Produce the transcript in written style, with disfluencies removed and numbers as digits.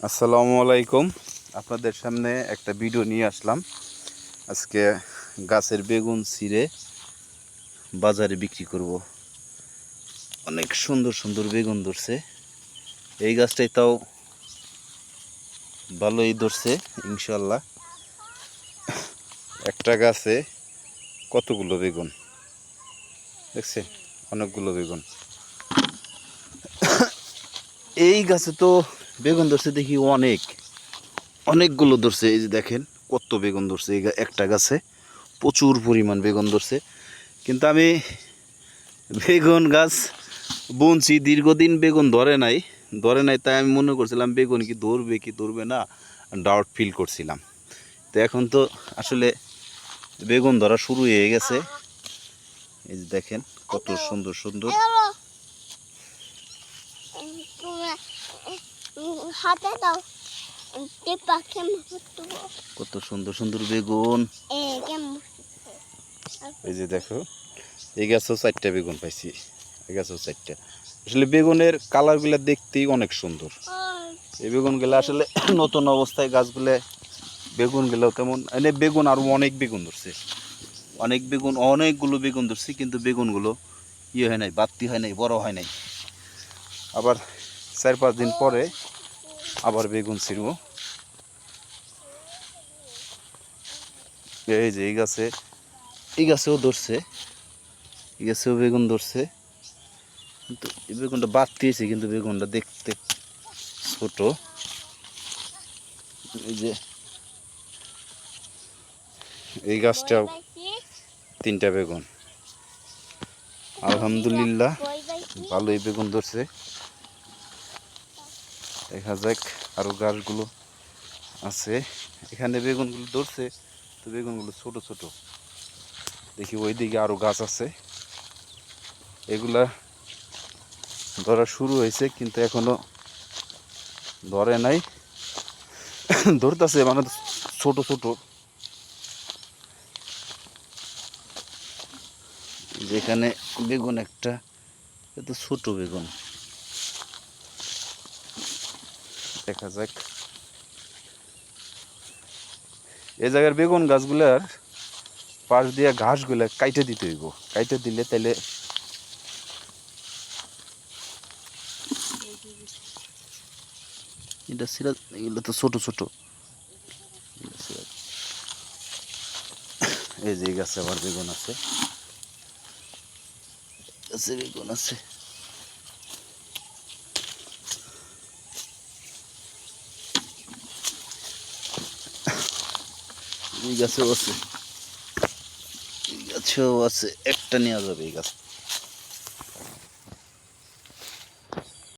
আসসালামু আলাইকুম। আপনাদের সামনে একটা ভিডিও নিয়ে আসলাম। আজকে গাছের বেগুন ছিঁড়ে বাজারে বিক্রি করব। অনেক সুন্দর সুন্দর বেগুন ধরছে। এই গাছটাই তাও ভালোই ধরছে ইনশাল্লাহ। একটা গাছে কতগুলো বেগুন দেখছে, অনেকগুলো বেগুন। এই গাছে তো বেগুন ধরছে দেখি অনেকগুলো ধরছে। এই যে দেখেন কত বেগুন ধরছে এই একটা গাছে, প্রচুর পরিমাণ বেগুন ধরছে। কিন্তু আমি বেগুন গাছ বুনছি, দীর্ঘদিন বেগুন ধরে নাই তাই আমি মনে করছিলাম বেগুন কি ধরবে না, ডাউট ফিল করছিলাম। তো এখন তো আসলে বেগুন ধরা শুরু হয়ে গেছে। এই যে দেখেন কত সুন্দর সুন্দর কত সুন্দর সুন্দর বেগুন। এই যে দেখো, এই গাছেও 4টা বেগুন পাইছি, এই গাছেও 4টা। আসলে বেগুনের কালারগুলো দেখতেই অনেক সুন্দর। এই বেগুনগুলো আসলে নতুন অবস্থায় গাছগুলো, বেগুনগুলো তেমন বেগুন আরও অনেক বেগুন ধরছে, অনেকগুলো বেগুন ধরছে, কিন্তু বেগুনগুলো ইয়ে হয় নাই, বাড়তি হয় নাই, বড় হয় নাই। আবার 4-5 দিন পরে আবার বেগুন ছিঁড়ব। এই যে এই গাছেও ধরছে, এই গাছেও বেগুন ধরছে, কিন্তু এই বেগুনটা বাড়তি হয়েছে, কিন্তু বেগুনটা দেখতে ছোট। এই যে এই গাছটাও 3টা বেগুন, আলহামদুলিল্লাহ ভালোই বেগুন ধরছে। দেখা যাক আরো গাছগুলো আছে, এখানে বেগুনগুলো ধরছে, তো বেগুনগুলো ছোট ছোট। দেখি ওইদিকে আরো গাছ আছে, এগুলা ধরা শুরু হয়েছে কিন্তু এখনো ধরে নাই, ধরতেছে মানে ছোট ছোট। যেখানে বেগুন একটা, এত ছোট বেগুন। দেখা যাক, এই জায়গার বেগুন গাছগুলার পাশ দিয়ে ঘাসগুলা কাইটে দিতে হইব, কাইটে দিলে তাইলে এটা সিরাজ, এগুলো তো ছোট ছোট। এই যে গাছে আবার বেগুন আছে, বেগুন আছে। এই গাছেও আছে, এই গাছেও আছে, একটা নেওয়া যাবে এই গাছ